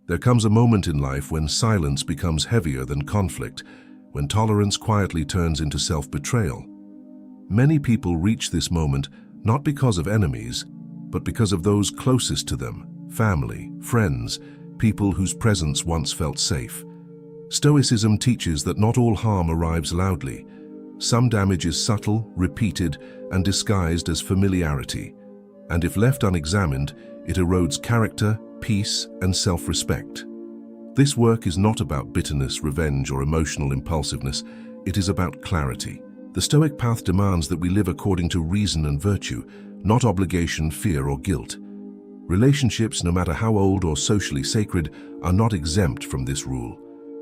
There comes a moment in life when silence becomes heavier than conflict, when tolerance quietly turns into self-betrayal. Many people reach this moment not because of enemies, but because of those closest to them, family, friends, people whose presence once felt safe. Stoicism teaches that not all harm arrives loudly. Some damage is subtle, repeated, and disguised as familiarity. And if left unexamined, it erodes character, peace, and self-respect. This work is not about bitterness, revenge, or emotional impulsiveness. It is about clarity. The Stoic path demands that we live according to reason and virtue, not obligation, fear, or guilt. Relationships, no matter how old or socially sacred, are not exempt from this rule.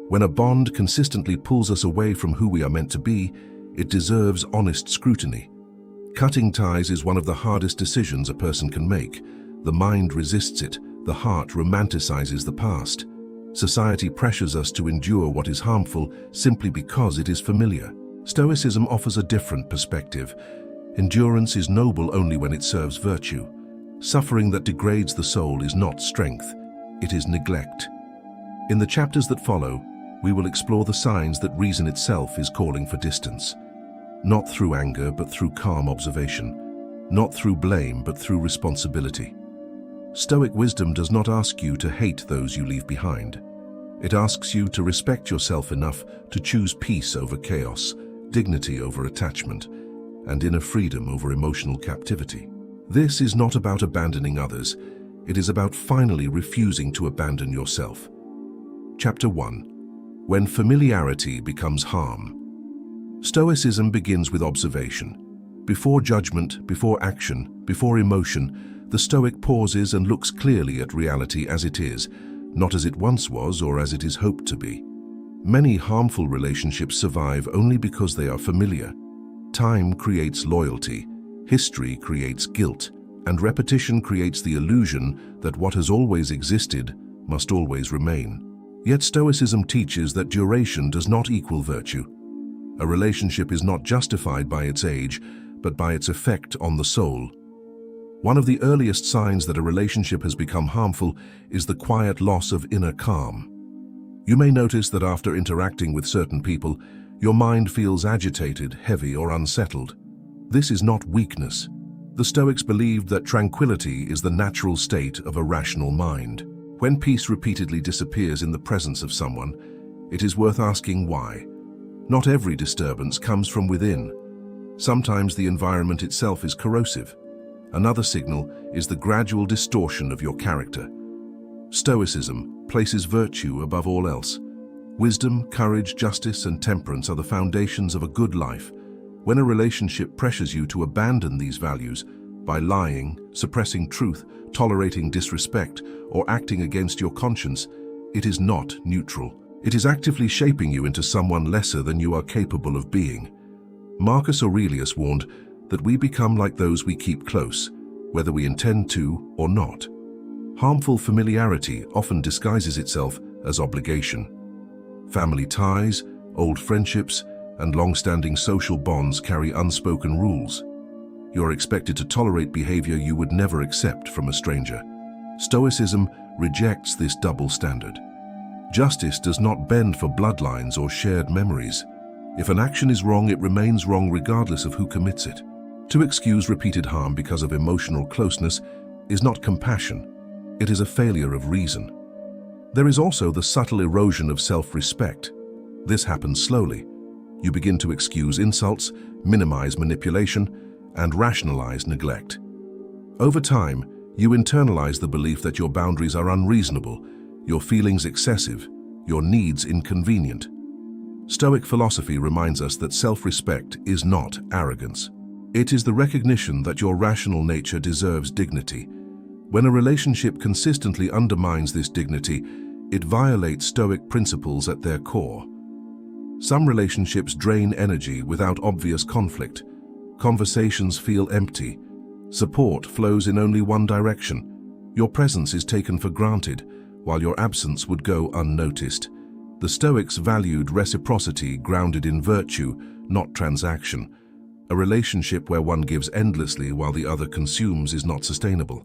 When a bond consistently pulls us away from who we are meant to be, it deserves honest scrutiny. Cutting ties is one of the hardest decisions a person can make. The mind resists it, the heart romanticizes the past. Society pressures us to endure what is harmful simply because it is familiar. Stoicism offers a different perspective. Endurance is noble only when it serves virtue. Suffering that degrades the soul is not strength, it is neglect. In the chapters that follow, we will explore the signs that reason itself is calling for distance. Not through anger, but through calm observation. Not through blame, but through responsibility. Stoic wisdom does not ask you to hate those you leave behind. It asks you to respect yourself enough to choose peace over chaos, dignity over attachment, and inner freedom over emotional captivity. This is not about abandoning others. It is about finally refusing to abandon yourself. Chapter 1. When familiarity becomes harm. Stoicism begins with observation. Before judgment, before action, before emotion, the Stoic pauses and looks clearly at reality as it is, not as it once was or as it is hoped to be. Many harmful relationships survive only because they are familiar. Time creates loyalty, history creates guilt, and repetition creates the illusion that what has always existed must always remain. Yet Stoicism teaches that duration does not equal virtue. A relationship is not justified by its age, but by its effect on the soul. One of the earliest signs that a relationship has become harmful is the quiet loss of inner calm. You may notice that after interacting with certain people, your mind feels agitated, heavy, or unsettled. This is not weakness. The Stoics believed that tranquility is the natural state of a rational mind. When peace repeatedly disappears in the presence of someone, it is worth asking why. Not every disturbance comes from within. Sometimes the environment itself is corrosive. Another signal is the gradual distortion of your character. Stoicism places virtue above all else. Wisdom, courage, justice, and temperance are the foundations of a good life. When a relationship pressures you to abandon these values by lying, suppressing truth, tolerating disrespect, or acting against your conscience, it is not neutral. It is actively shaping you into someone lesser than you are capable of being. Marcus Aurelius warned that we become like those we keep close, whether we intend to or not. Harmful familiarity often disguises itself as obligation. Family ties, old friendships, and long-standing social bonds carry unspoken rules. You are expected to tolerate behavior you would never accept from a stranger. Stoicism rejects this double standard. Justice does not bend for bloodlines or shared memories. If an action is wrong, it remains wrong regardless of who commits it. To excuse repeated harm because of emotional closeness is not compassion. It is a failure of reason. There is also the subtle erosion of self-respect. This happens slowly. You begin to excuse insults, minimize manipulation, and rationalize neglect. Over time, you internalize the belief that your boundaries are unreasonable, your feelings excessive, your needs inconvenient. Stoic philosophy reminds us that self-respect is not arrogance. It is the recognition that your rational nature deserves dignity. When a relationship consistently undermines this dignity, it violates Stoic principles at their core. Some relationships drain energy without obvious conflict. Conversations feel empty. Support flows in only one direction. Your presence is taken for granted, while your absence would go unnoticed. The Stoics valued reciprocity grounded in virtue, not transaction. A relationship where one gives endlessly while the other consumes is not sustainable.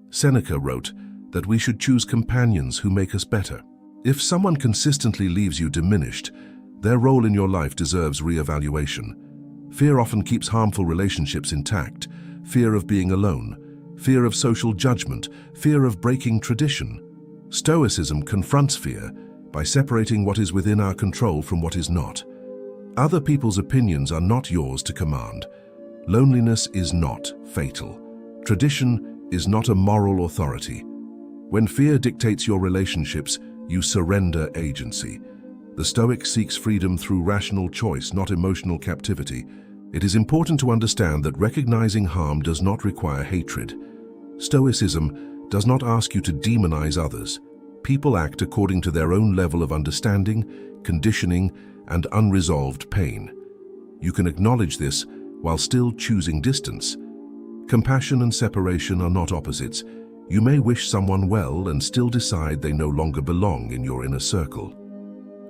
Seneca wrote that we should choose companions who make us better. If someone consistently leaves you diminished, their role in your life deserves re-evaluation. Fear often keeps harmful relationships intact. Fear of being alone, fear of social judgment, fear of breaking tradition. Stoicism confronts fear by separating what is within our control from what is not. Other people's opinions are not yours to command. Loneliness is not fatal. Tradition is not a moral authority. When fear dictates your relationships, you surrender agency. The Stoic seeks freedom through rational choice, not emotional captivity. It is important to understand that recognizing harm does not require hatred. Stoicism does not ask you to demonize others. People act according to their own level of understanding, conditioning, and unresolved pain. You can acknowledge this while still choosing distance. Compassion and separation are not opposites. You may wish someone well and still decide they no longer belong in your inner circle.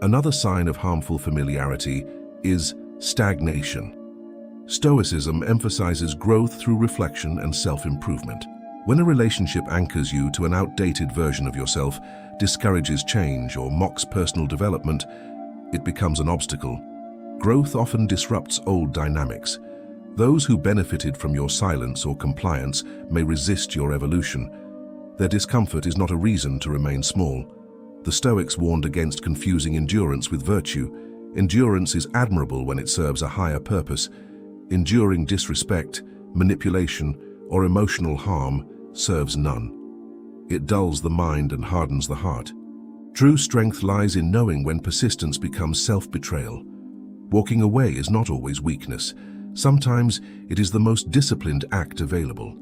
Another sign of harmful familiarity is stagnation. Stoicism emphasizes growth through reflection and self-improvement. When a relationship anchors you to an outdated version of yourself, discourages change, or mocks personal development, it becomes an obstacle. Growth often disrupts old dynamics. Those who benefited from your silence or compliance may resist your evolution. Their discomfort is not a reason to remain small. The Stoics warned against confusing endurance with virtue. Endurance is admirable when it serves a higher purpose. Enduring disrespect, manipulation, or emotional harm serves none. It dulls the mind and hardens the heart. True strength lies in knowing when persistence becomes self-betrayal. Walking away is not always weakness. Sometimes it is the most disciplined act available.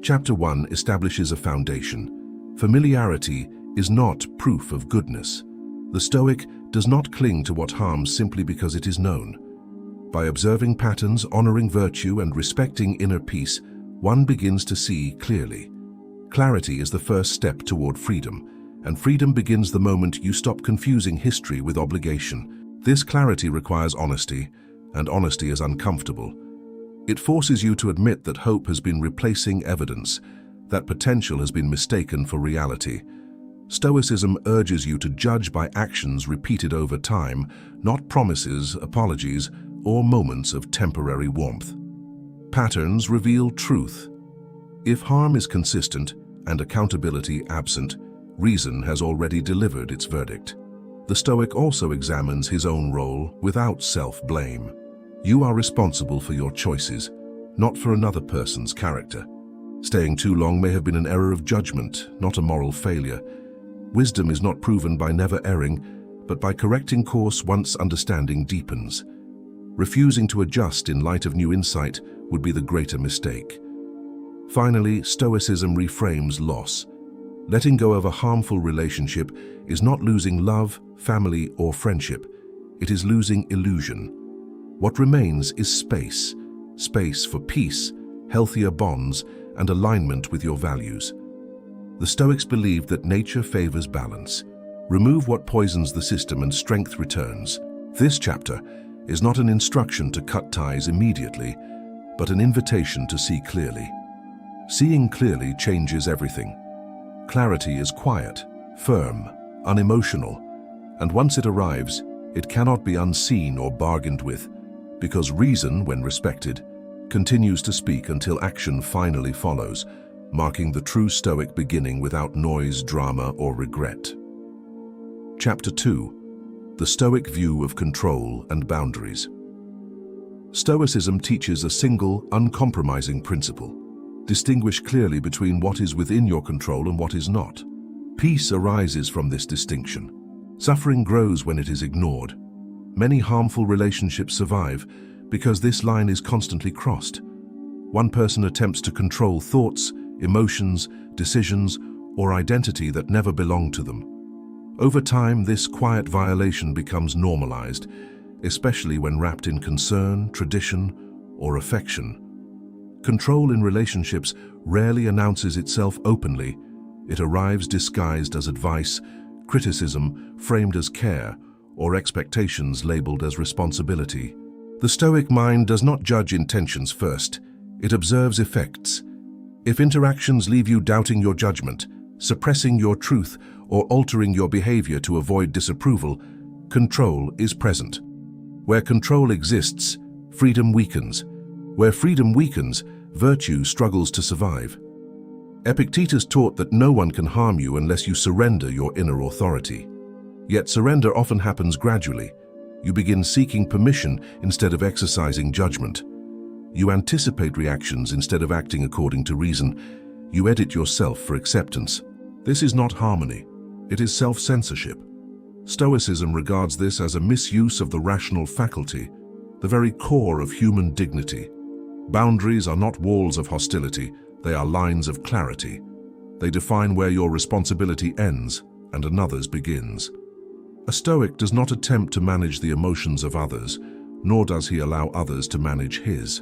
Chapter 1 establishes a foundation. Familiarity is not proof of goodness. The Stoic does not cling to what harms simply because it is known. By observing patterns, honoring virtue, and respecting inner peace, one begins to see clearly. Clarity is the first step toward freedom, and freedom begins the moment you stop confusing history with obligation. This clarity requires honesty, and honesty is uncomfortable. It forces you to admit that hope has been replacing evidence, that potential has been mistaken for reality. Stoicism urges you to judge by actions repeated over time, not promises, apologies, or moments of temporary warmth. Patterns reveal truth. If harm is consistent and accountability absent, reason has already delivered its verdict. The Stoic also examines his own role without self-blame. You are responsible for your choices, not for another person's character. Staying too long may have been an error of judgment, not a moral failure. Wisdom is not proven by never erring, but by correcting course once understanding deepens. Refusing to adjust in light of new insight would be the greater mistake. Finally, Stoicism reframes loss. Letting go of a harmful relationship is not losing love, family, or friendship. It is losing illusion. What remains is space. Space for peace, healthier bonds, and alignment with your values. The Stoics believed that nature favors balance. Remove what poisons the system and strength returns. This chapter is not an instruction to cut ties immediately, but an invitation to see clearly. Seeing clearly changes everything. Clarity is quiet, firm, unemotional, and once it arrives, it cannot be unseen or bargained with, because reason, when respected, continues to speak until action finally follows, marking the true Stoic beginning without noise, drama, or regret. Chapter 2. The Stoic View of Control and Boundaries. Stoicism teaches a single, uncompromising principle. Distinguish clearly between what is within your control and what is not. Peace arises from this distinction. Suffering grows when it is ignored. Many harmful relationships survive because this line is constantly crossed. One person attempts to control thoughts, emotions, decisions, or identity that never belonged to them. Over time, this quiet violation becomes normalized, especially when wrapped in concern, tradition, or affection. Control in relationships rarely announces itself openly. It arrives disguised as advice, criticism framed as care, or expectations labeled as responsibility. The Stoic mind does not judge intentions first. It observes effects. If interactions leave you doubting your judgment, suppressing your truth, or altering your behavior to avoid disapproval, control is present. Where control exists, freedom weakens. Where freedom weakens, virtue struggles to survive. Epictetus taught that no one can harm you unless you surrender your inner authority. Yet surrender often happens gradually. You begin seeking permission instead of exercising judgment. You anticipate reactions instead of acting according to reason. You edit yourself for acceptance. This is not harmony. It is self-censorship. Stoicism regards this as a misuse of the rational faculty, the very core of human dignity. Boundaries are not walls of hostility, they are lines of clarity. They define where your responsibility ends and another's begins. A Stoic does not attempt to manage the emotions of others, nor does he allow others to manage his.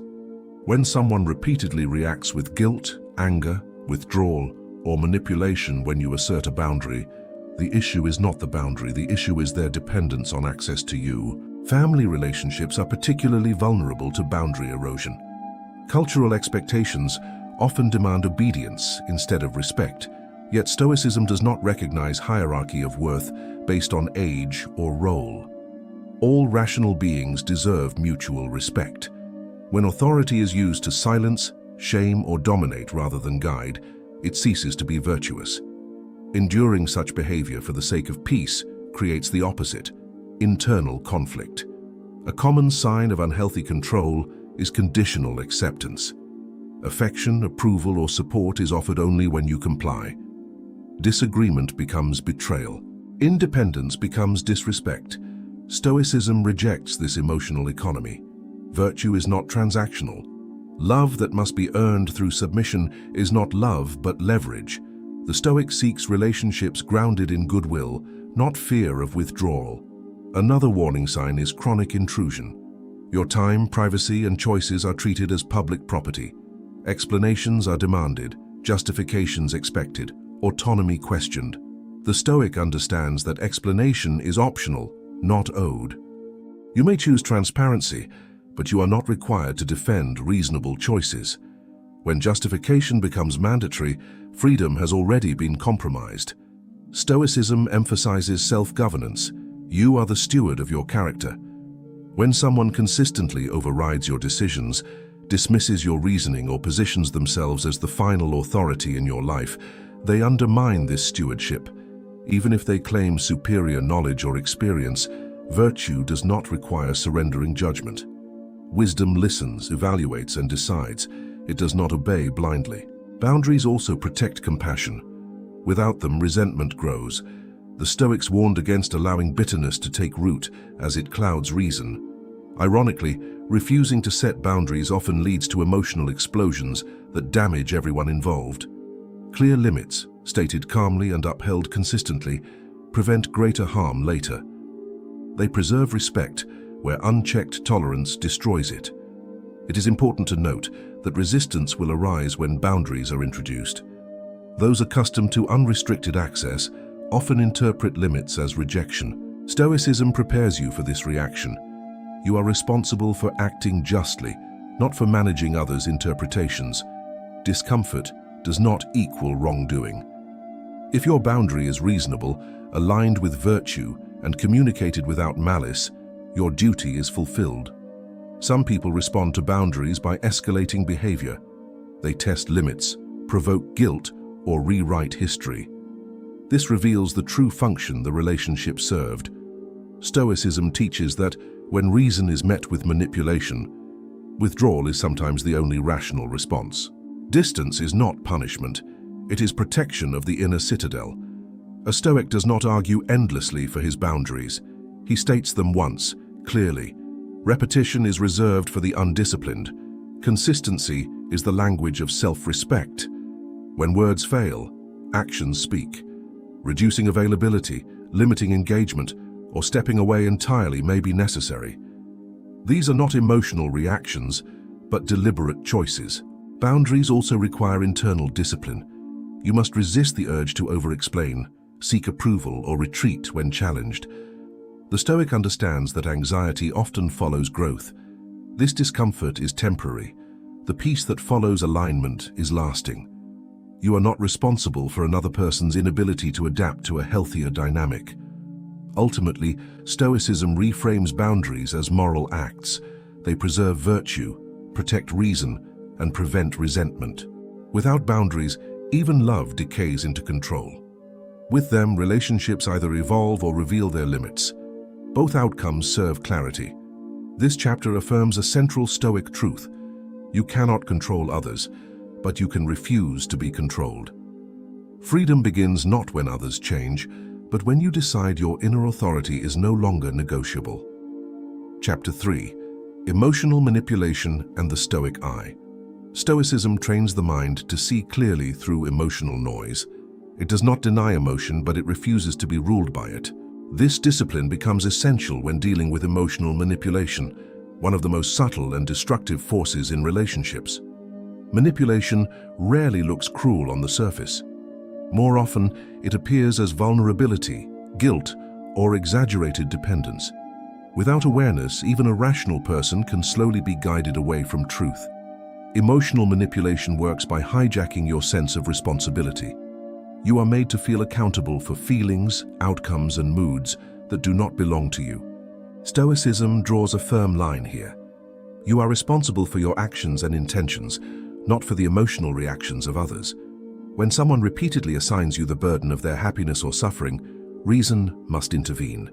When someone repeatedly reacts with guilt, anger, withdrawal, or manipulation when you assert a boundary, the issue is not the boundary, the issue is their dependence on access to you. Family relationships are particularly vulnerable to boundary erosion. Cultural expectations often demand obedience instead of respect, yet Stoicism does not recognize hierarchy of worth based on age or role. All rational beings deserve mutual respect. When authority is used to silence, shame, or dominate rather than guide, it ceases to be virtuous. Enduring such behavior for the sake of peace creates the opposite, internal conflict. A common sign of unhealthy control is conditional acceptance. Affection, approval, or support is offered only when you comply. Disagreement becomes betrayal. Independence becomes disrespect. Stoicism rejects this emotional economy. Virtue is not transactional. Love that must be earned through submission is not love but leverage. The Stoic seeks relationships grounded in goodwill, not fear of withdrawal. Another warning sign is chronic intrusion. Your time, privacy, and choices are treated as public property. Explanations are demanded, justifications expected, autonomy questioned. The Stoic understands that explanation is optional, not owed. You may choose transparency, but you are not required to defend reasonable choices. When justification becomes mandatory, freedom has already been compromised. Stoicism emphasizes self-governance. You are the steward of your character. When someone consistently overrides your decisions, dismisses your reasoning, or positions themselves as the final authority in your life, they undermine this stewardship. Even if they claim superior knowledge or experience, virtue does not require surrendering judgment. Wisdom listens, evaluates, and decides. It does not obey blindly. Boundaries also protect compassion. Without them, resentment grows. The Stoics warned against allowing bitterness to take root as it clouds reason. Ironically, refusing to set boundaries often leads to emotional explosions that damage everyone involved. Clear limits, stated calmly and upheld consistently, prevent greater harm later. They preserve respect where unchecked tolerance destroys it. It is important to note that resistance will arise when boundaries are introduced. Those accustomed to unrestricted access often interpret limits as rejection. Stoicism prepares you for this reaction. You are responsible for acting justly, not for managing others' interpretations. Discomfort does not equal wrongdoing. If your boundary is reasonable, aligned with virtue, and communicated without malice, your duty is fulfilled. Some people respond to boundaries by escalating behavior. They test limits, provoke guilt, or rewrite history. This reveals the true function the relationship served. Stoicism teaches that when reason is met with manipulation, withdrawal is sometimes the only rational response. Distance is not punishment. It is protection of the inner citadel. A Stoic does not argue endlessly for his boundaries. He states them once, clearly. Repetition is reserved for the undisciplined. Consistency is the language of self-respect. When words fail, actions speak. Reducing availability, limiting engagement, or stepping away entirely may be necessary. These are not emotional reactions, but deliberate choices. Boundaries also require internal discipline. You must resist the urge to over-explain, seek approval, or retreat when challenged. The Stoic understands that anxiety often follows growth. This discomfort is temporary. The peace that follows alignment is lasting. You are not responsible for another person's inability to adapt to a healthier dynamic. Ultimately, Stoicism reframes boundaries as moral acts. They preserve virtue, protect reason, and prevent resentment. Without boundaries, even love decays into control. With them, relationships either evolve or reveal their limits. Both outcomes serve clarity. This chapter affirms a central Stoic truth. You cannot control others, but you can refuse to be controlled. Freedom begins not when others change, but when you decide your inner authority is no longer negotiable. Chapter 3. Emotional Manipulation and the Stoic Eye. Stoicism trains the mind to see clearly through emotional noise. It does not deny emotion, but it refuses to be ruled by it. This discipline becomes essential when dealing with emotional manipulation, one of the most subtle and destructive forces in relationships. Manipulation rarely looks cruel on the surface. More often, it appears as vulnerability, guilt, or exaggerated dependence. Without awareness, even a rational person can slowly be guided away from truth. Emotional manipulation works by hijacking your sense of responsibility. You are made to feel accountable for feelings, outcomes, and moods that do not belong to you. Stoicism draws a firm line here. You are responsible for your actions and intentions, not for the emotional reactions of others. When someone repeatedly assigns you the burden of their happiness or suffering, reason must intervene.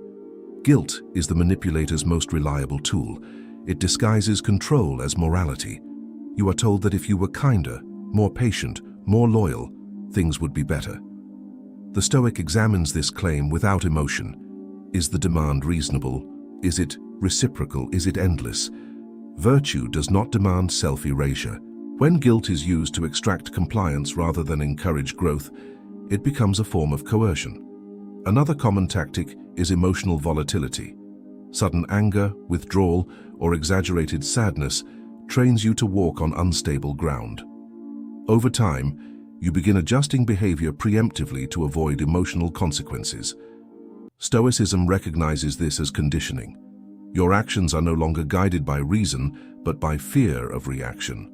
Guilt is the manipulator's most reliable tool. It disguises control as morality. You are told that if you were kinder, more patient, more loyal, things would be better. The Stoic examines this claim without emotion. Is the demand reasonable? Is it reciprocal? Is it endless? Virtue does not demand self-erasure. When guilt is used to extract compliance rather than encourage growth, it becomes a form of coercion. Another common tactic is emotional volatility. Sudden anger, withdrawal, or exaggerated sadness trains you to walk on unstable ground. Over time, you begin adjusting behavior preemptively to avoid emotional consequences. Stoicism recognizes this as conditioning. Your actions are no longer guided by reason, but by fear of reaction.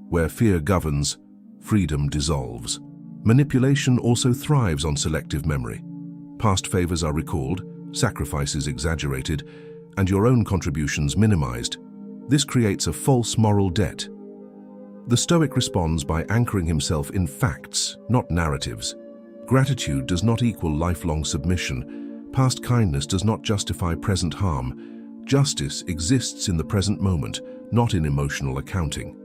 Where fear governs, freedom dissolves. Manipulation also thrives on selective memory. Past favors are recalled, sacrifices exaggerated, and your own contributions minimized. This creates a false moral debt. The Stoic responds by anchoring himself in facts, not narratives. Gratitude does not equal lifelong submission. Past kindness does not justify present harm. Justice exists in the present moment, not in emotional accounting.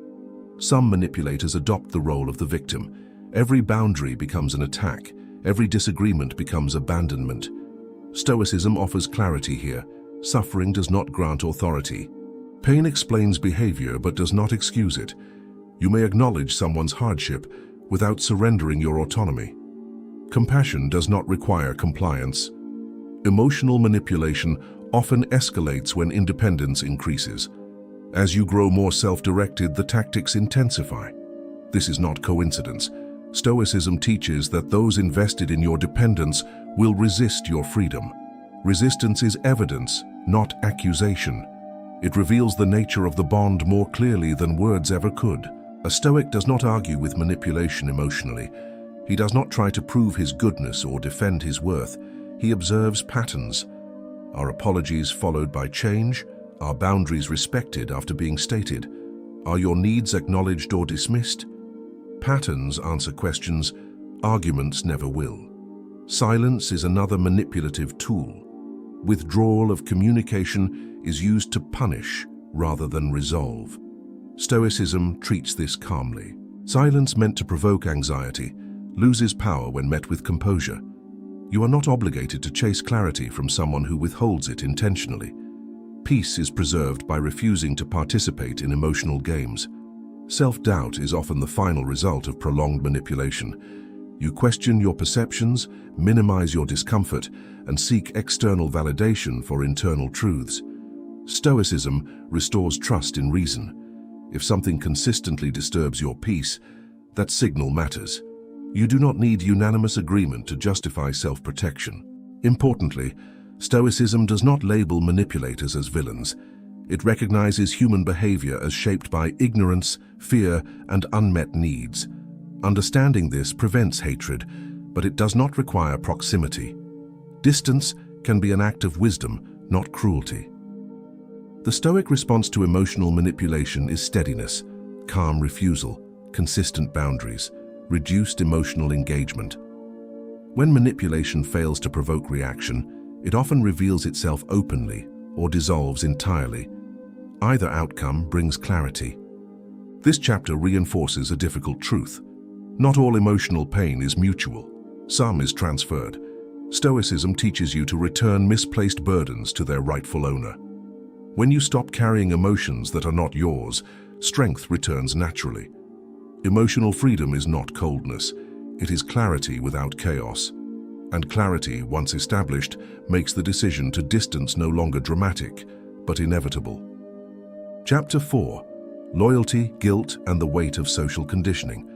Some manipulators adopt the role of the victim. Every boundary becomes an attack. Every disagreement becomes abandonment. Stoicism offers clarity here. Suffering does not grant authority. Pain explains behavior but does not excuse it. You may acknowledge someone's hardship without surrendering your autonomy. Compassion does not require compliance. Emotional manipulation often escalates when independence increases. As you grow more self-directed, the tactics intensify. This is not coincidence. Stoicism teaches that those invested in your dependence will resist your freedom. Resistance is evidence, not accusation. It reveals the nature of the bond more clearly than words ever could. A Stoic does not argue with manipulation emotionally. He does not try to prove his goodness or defend his worth. He observes patterns. Are apologies followed by change? Are boundaries respected after being stated? Are your needs acknowledged or dismissed? Patterns answer questions, arguments never will. Silence is another manipulative tool. Withdrawal of communication is used to punish rather than resolve. Stoicism treats this calmly. Silence meant to provoke anxiety loses power when met with composure. You are not obligated to chase clarity from someone who withholds it intentionally. Peace is preserved by refusing to participate in emotional games. Self-doubt is often the final result of prolonged manipulation. You question your perceptions, minimize your discomfort, and seek external validation for internal truths. Stoicism restores trust in reason. If something consistently disturbs your peace, that signal matters. You do not need unanimous agreement to justify self-protection. Importantly, Stoicism does not label manipulators as villains. It recognizes human behavior as shaped by ignorance, fear, and unmet needs. Understanding this prevents hatred, but it does not require proximity. Distance can be an act of wisdom, not cruelty. The Stoic response to emotional manipulation is steadiness, calm refusal, consistent boundaries, reduced emotional engagement. When manipulation fails to provoke reaction, it often reveals itself openly or dissolves entirely. Either outcome brings clarity. This chapter reinforces a difficult truth. Not all emotional pain is mutual. Some is transferred. Stoicism teaches you to return misplaced burdens to their rightful owner. When you stop carrying emotions that are not yours, strength returns naturally. Emotional freedom is not coldness. It is clarity without chaos. And clarity, once established, makes the decision to distance no longer dramatic, but inevitable. Chapter 4. Loyalty, Guilt, and the Weight of Social Conditioning.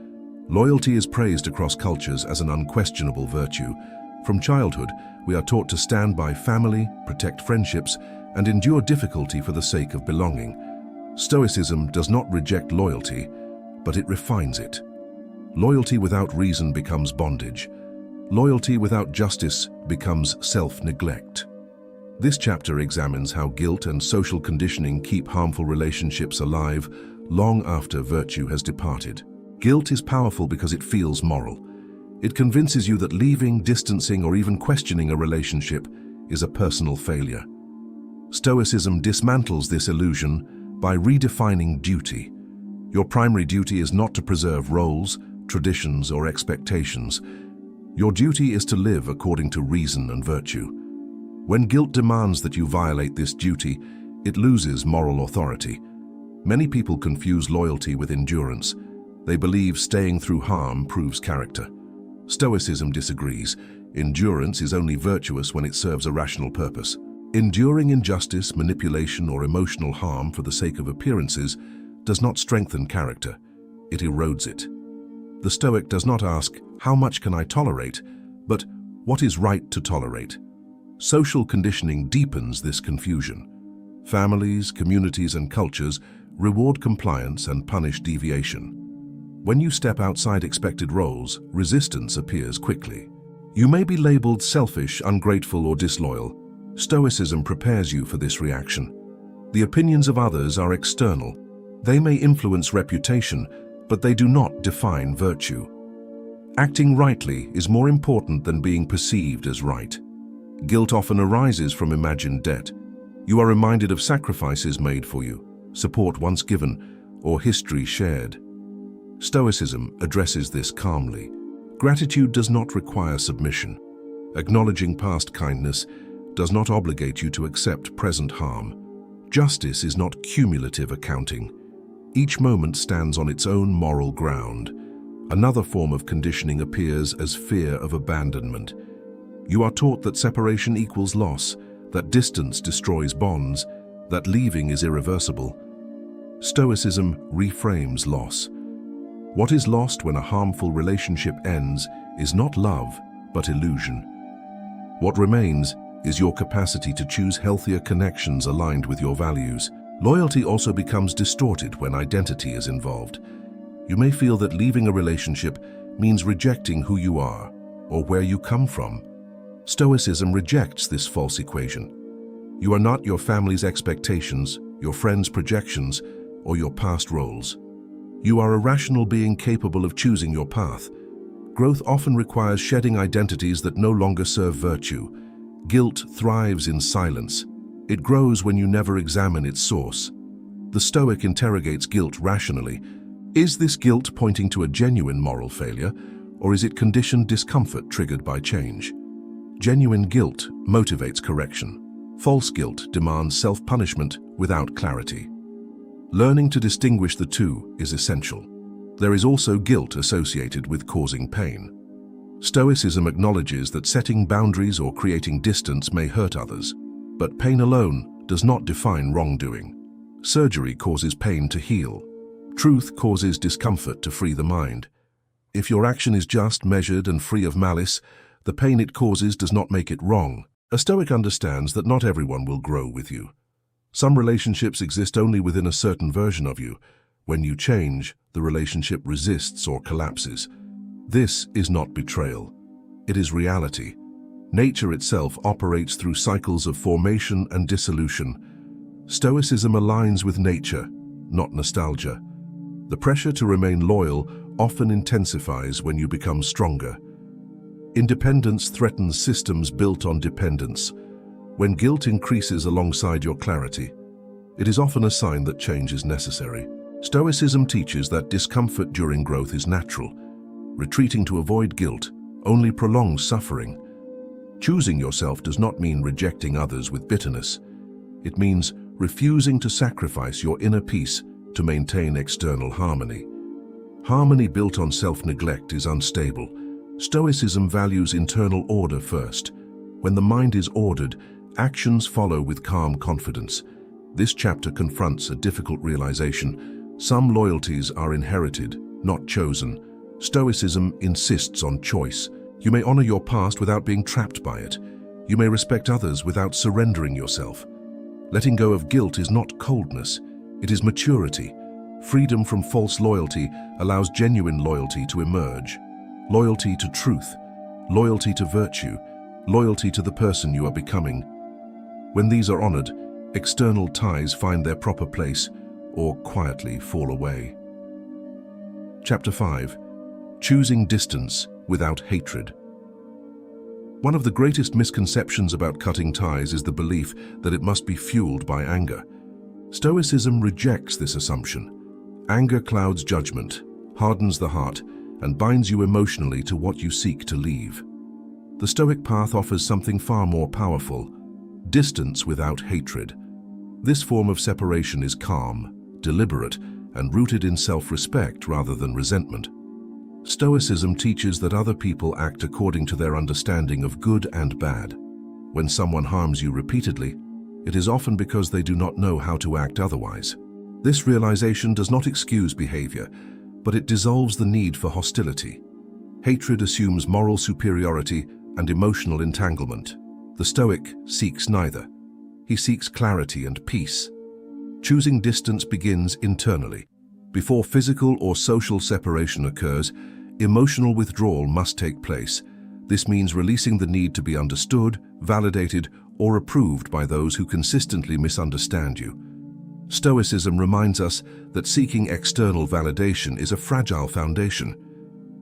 Loyalty is praised across cultures as an unquestionable virtue. From childhood, we are taught to stand by family, protect friendships, and endure difficulty for the sake of belonging. Stoicism does not reject loyalty, but it refines it. Loyalty without reason becomes bondage. Loyalty without justice becomes self-neglect. This chapter examines how guilt and social conditioning keep harmful relationships alive long after virtue has departed. Guilt is powerful because it feels moral. It convinces you that leaving, distancing, or even questioning a relationship is a personal failure. Stoicism dismantles this illusion by redefining duty. Your primary duty is not to preserve roles, traditions, or expectations. Your duty is to live according to reason and virtue. When guilt demands that you violate this duty, it loses moral authority. Many people confuse loyalty with endurance. They believe staying through harm proves character. Stoicism disagrees. Endurance is only virtuous when it serves a rational purpose. Enduring injustice, manipulation, or emotional harm for the sake of appearances does not strengthen character. It erodes it. The Stoic does not ask, "How much can I tolerate?" but "What is right to tolerate?" Social conditioning deepens this confusion. Families, communities, and cultures reward compliance and punish deviation. When you step outside expected roles, resistance appears quickly. You may be labeled selfish, ungrateful, or disloyal. Stoicism prepares you for this reaction. The opinions of others are external. They may influence reputation, but they do not define virtue. Acting rightly is more important than being perceived as right. Guilt often arises from imagined debt. You are reminded of sacrifices made for you, support once given, or history shared. Stoicism addresses this calmly. Gratitude does not require submission. Acknowledging past kindness does not obligate you to accept present harm. Justice is not cumulative accounting. Each moment stands on its own moral ground. Another form of conditioning appears as fear of abandonment. You are taught that separation equals loss, that distance destroys bonds, that leaving is irreversible. Stoicism reframes loss. What is lost when a harmful relationship ends is not love, but illusion. What remains is your capacity to choose healthier connections aligned with your values. Loyalty also becomes distorted when identity is involved. You may feel that leaving a relationship means rejecting who you are or where you come from. Stoicism rejects this false equation. You are not your family's expectations, your friends' projections, or your past roles. You are a rational being capable of choosing your path. Growth often requires shedding identities that no longer serve virtue. Guilt thrives in silence. It grows when you never examine its source. The Stoic interrogates guilt rationally. Is this guilt pointing to a genuine moral failure, or is it conditioned discomfort triggered by change? Genuine guilt motivates correction. False guilt demands self-punishment without clarity. Learning to distinguish the two is essential. There is also guilt associated with causing pain. Stoicism acknowledges that setting boundaries or creating distance may hurt others, but pain alone does not define wrongdoing. Surgery causes pain to heal. Truth causes discomfort to free the mind. If your action is just, measured, and free of malice, the pain it causes does not make it wrong. A Stoic understands that not everyone will grow with you. Some relationships exist only within a certain version of you, When you change, the relationship resists or collapses. This is not betrayal. It is reality. Nature itself operates through cycles of formation and dissolution. Stoicism aligns with nature, not nostalgia. The pressure to remain loyal often intensifies when you become stronger. Independence threatens systems built on dependence. When guilt increases alongside your clarity, it is often a sign that change is necessary. Stoicism teaches that discomfort during growth is natural. Retreating to avoid guilt only prolongs suffering. Choosing yourself does not mean rejecting others with bitterness. It means refusing to sacrifice your inner peace to maintain external harmony. Harmony built on self-neglect is unstable. Stoicism values internal order first. When the mind is ordered, actions follow with calm confidence. This chapter confronts a difficult realization. Some loyalties are inherited, not chosen. Stoicism insists on choice. You may honor your past without being trapped by it. You may respect others without surrendering yourself. Letting go of guilt is not coldness, it is maturity. Freedom from false loyalty allows genuine loyalty to emerge. Loyalty to truth, loyalty to virtue, loyalty to the person you are becoming. When these are honored, external ties find their proper place or quietly fall away. Chapter 5. Choosing distance without hatred. One of the greatest misconceptions about cutting ties is the belief that it must be fueled by anger. Stoicism rejects this assumption. Anger clouds judgment, hardens the heart, and binds you emotionally to what you seek to leave. The Stoic path offers something far more powerful: distance without hatred. This form of separation is calm, deliberate, and rooted in self-respect rather than resentment. Stoicism teaches that other people act according to their understanding of good and bad. When someone harms you repeatedly, it is often because they do not know how to act otherwise. This realization does not excuse behavior, but it dissolves the need for hostility. Hatred assumes moral superiority and emotional entanglement. The Stoic seeks neither. He seeks clarity and peace. Choosing distance begins internally. Before physical or social separation occurs, emotional withdrawal must take place. This means releasing the need to be understood, validated, or approved by those who consistently misunderstand you. Stoicism reminds us that seeking external validation is a fragile foundation.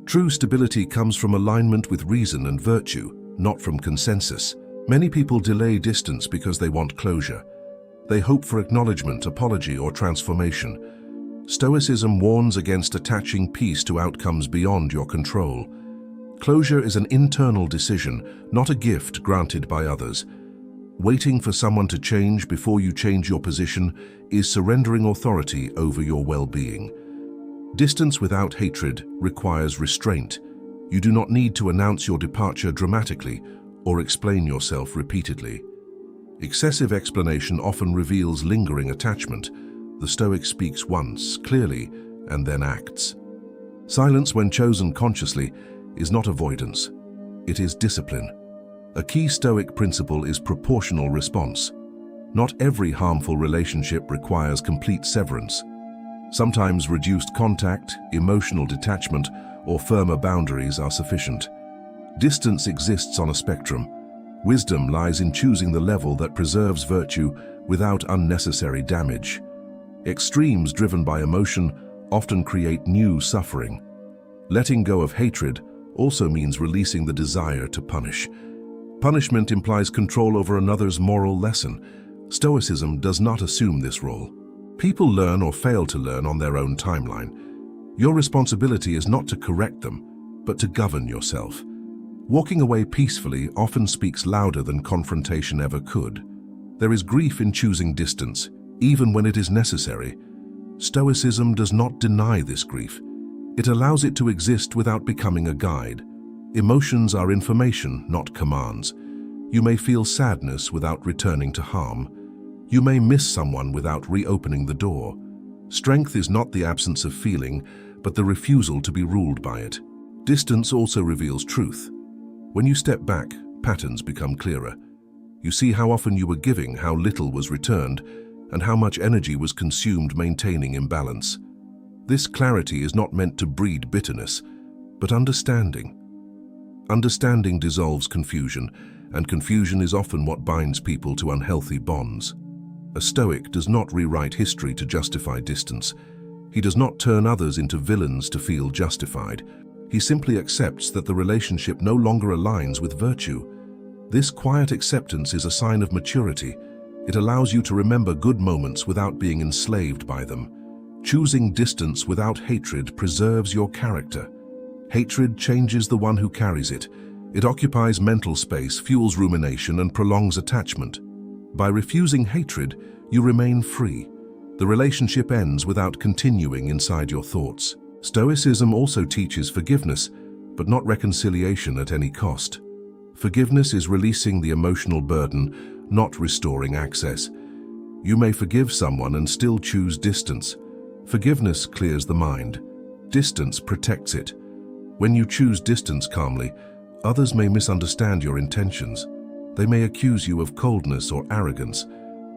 True stability comes from alignment with reason and virtue, not from consensus. Many people delay distance because they want closure. They hope for acknowledgement, apology, or transformation. Stoicism warns against attaching peace to outcomes beyond your control. Closure is an internal decision, not a gift granted by others. Waiting for someone to change before you change your position is surrendering authority over your well-being. Distance without hatred requires restraint. You do not need to announce your departure dramatically or explain yourself repeatedly. Excessive explanation often reveals lingering attachment. The Stoic speaks once, clearly, and then acts. Silence, when chosen consciously, is not avoidance. It is discipline. A key Stoic principle is proportional response. Not every harmful relationship requires complete severance. Sometimes reduced contact, emotional detachment, or firmer boundaries are sufficient. Distance exists on a spectrum. Wisdom lies in choosing the level that preserves virtue without unnecessary damage. Extremes driven by emotion often create new suffering. Letting go of hatred also means releasing the desire to punish. Punishment implies control over another's moral lesson. Stoicism does not assume this role. People learn or fail to learn on their own timeline. Your responsibility is not to correct them, but to govern yourself. Walking away peacefully often speaks louder than confrontation ever could. There is grief in choosing distance, even when it is necessary. Stoicism does not deny this grief. It allows it to exist without becoming a guide. Emotions are information, not commands. You may feel sadness without returning to harm. You may miss someone without reopening the door. Strength is not the absence of feeling, but the refusal to be ruled by it. Distance also reveals truth. When you step back, patterns become clearer. You see how often you were giving, how little was returned, and how much energy was consumed maintaining imbalance. This clarity is not meant to breed bitterness, but understanding. Understanding dissolves confusion, and confusion is often what binds people to unhealthy bonds. A Stoic does not rewrite history to justify distance. He does not turn others into villains to feel justified. He simply accepts that the relationship no longer aligns with virtue. This quiet acceptance is a sign of maturity. It allows you to remember good moments without being enslaved by them. Choosing distance without hatred preserves your character. Hatred changes the one who carries it. It occupies mental space, fuels rumination, and prolongs attachment. By refusing hatred, you remain free. The relationship ends without continuing inside your thoughts. Stoicism also teaches forgiveness, but not reconciliation at any cost. Forgiveness is releasing the emotional burden, not restoring access. You may forgive someone and still choose distance. Forgiveness clears the mind. Distance protects it. When you choose distance calmly, others may misunderstand your intentions. They may accuse you of coldness or arrogance.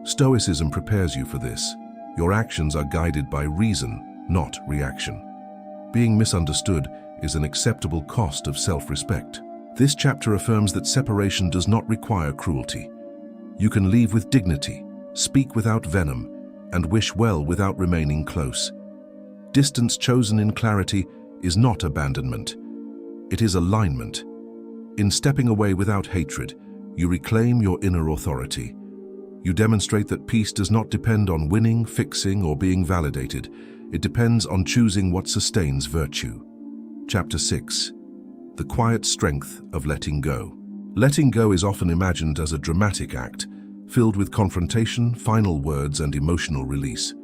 Stoicism prepares you for this. Your actions are guided by reason, not reaction. Being misunderstood is an acceptable cost of self-respect. This chapter affirms that separation does not require cruelty. You can leave with dignity, speak without venom, and wish well without remaining close. Distance chosen in clarity is not abandonment. It is alignment. In stepping away without hatred, you reclaim your inner authority. You demonstrate that peace does not depend on winning, fixing, or being validated. It depends on choosing what sustains virtue. Chapter 6. The quiet strength of letting go. Letting go is often imagined as a dramatic act, filled with confrontation, final words, and emotional release.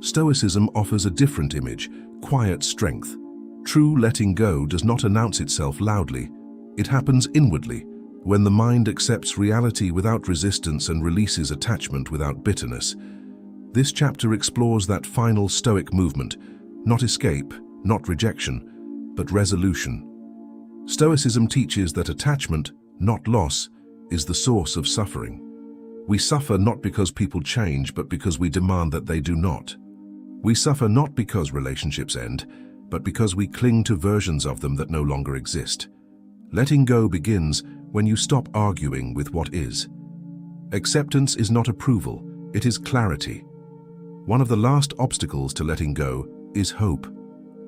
Stoicism offers a different image, quiet strength. True letting go does not announce itself loudly. It happens inwardly, when the mind accepts reality without resistance and releases attachment without bitterness. This chapter explores that final Stoic movement, not escape, not rejection, but resolution. Stoicism teaches that attachment, not loss, is the source of suffering. We suffer not because people change, but because we demand that they do not. We suffer not because relationships end, but because we cling to versions of them that no longer exist. Letting go begins when you stop arguing with what is. Acceptance is not approval, it is clarity. One of the last obstacles to letting go is hope.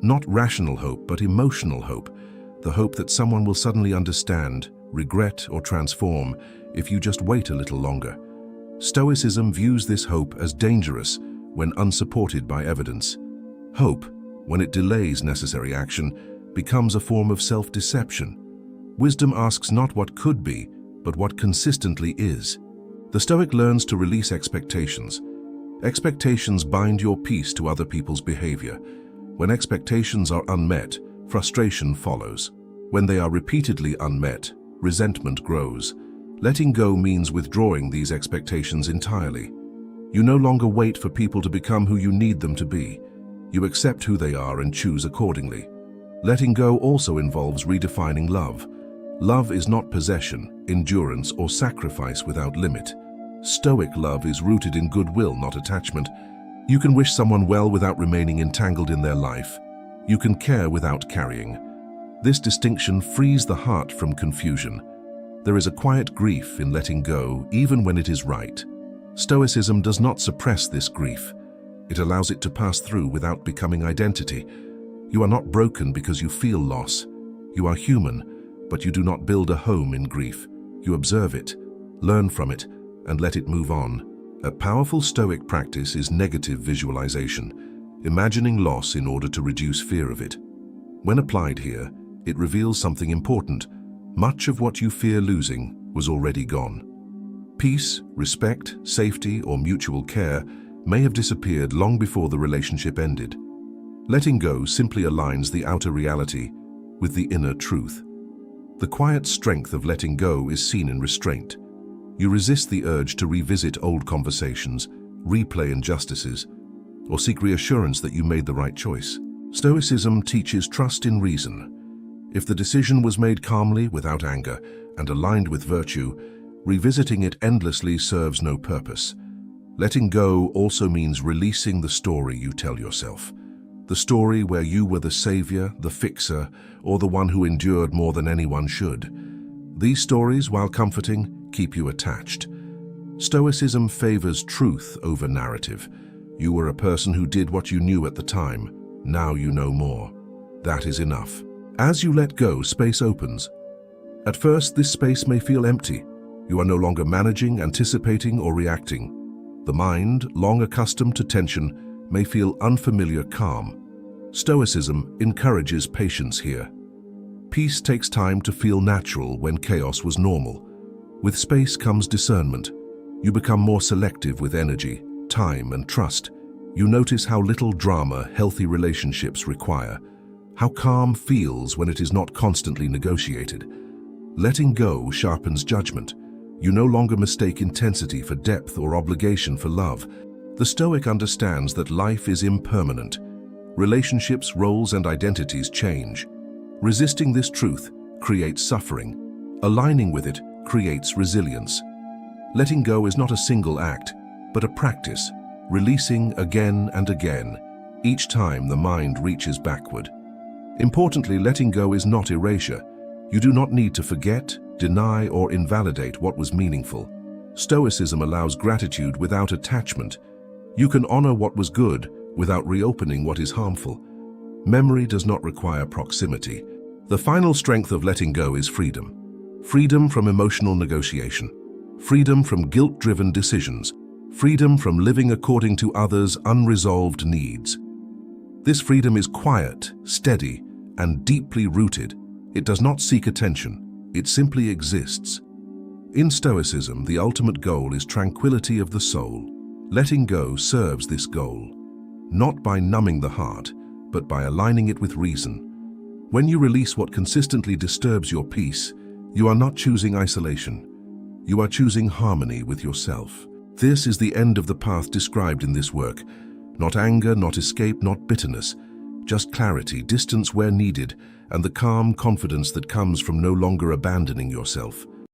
Not rational hope, but emotional hope. The hope that someone will suddenly understand, regret, or transform if you just wait a little longer. Stoicism views this hope as dangerous when unsupported by evidence. Hope, when it delays necessary action, becomes a form of self-deception. Wisdom asks not what could be, but what consistently is. The Stoic learns to release expectations. Expectations bind your peace to other people's behavior. When expectations are unmet, frustration follows. When they are repeatedly unmet, resentment grows. Letting go means withdrawing these expectations entirely. You no longer wait for people to become who you need them to be. You accept who they are and choose accordingly. Letting go also involves redefining love. Love is not possession, endurance, or sacrifice without limit. Stoic love is rooted in goodwill, not attachment. You can wish someone well without remaining entangled in their life. You can care without carrying. This distinction frees the heart from confusion. There is a quiet grief in letting go, even when it is right. Stoicism does not suppress this grief. It allows it to pass through without becoming identity. You are not broken because you feel loss. You are human, but you do not build a home in grief. You observe it, learn from it, and let it move on. A powerful Stoic practice is negative visualization, imagining loss in order to reduce fear of it. When applied here, it reveals something important. Much of what you fear losing was already gone. Peace, respect, safety, or mutual care may have disappeared long before the relationship ended. Letting go simply aligns the outer reality with the inner truth. The quiet strength of letting go is seen in restraint. You resist the urge to revisit old conversations, replay injustices, or seek reassurance that you made the right choice. Stoicism teaches trust in reason. If the decision was made calmly, without anger, and aligned with virtue, revisiting it endlessly serves no purpose. Letting go also means releasing the story you tell yourself. The The story where you were the savior, the fixer, or the one who endured more than anyone should. These stories, while comforting, keep you attached. Stoicism favors truth over narrative. You were a person who did what you knew at the time. Now you know more. That is enough. As you let go, space opens. At first, this space may feel empty. You are no longer managing, anticipating, or reacting. The mind, long accustomed to tension, may feel unfamiliar calm. Stoicism encourages patience here. Peace takes time to feel natural when chaos was normal. With space comes discernment. You become more selective with energy, time, and trust. You notice how little drama healthy relationships require, how calm feels when it is not constantly negotiated. Letting go sharpens judgment. You no longer mistake intensity for depth or obligation for love. The Stoic understands that life is impermanent. Relationships, roles, and identities change. Resisting this truth creates suffering. Aligning with it creates resilience. Letting go is not a single act, but a practice, releasing again and again, each time the mind reaches backward. Importantly, letting go is not erasure. You do not need to forget, deny, or invalidate what was meaningful. Stoicism allows gratitude without attachment. You can honor what was good without reopening what is harmful. Memory does not require proximity. The final strength of letting go is freedom. Freedom from emotional negotiation. Freedom from guilt-driven decisions. Freedom from living according to others' unresolved needs. This freedom is quiet, steady, and deeply rooted. It does not seek attention. It simply exists. In Stoicism, the ultimate goal is tranquility of the soul. Letting go serves this goal, not by numbing the heart, but by aligning it with reason. When you release what consistently disturbs your peace, you are not choosing isolation. You are choosing harmony with yourself. This is the end of the path described in this work. Not anger, not escape, not bitterness. Just clarity, distance where needed, and the calm confidence that comes from no longer abandoning yourself.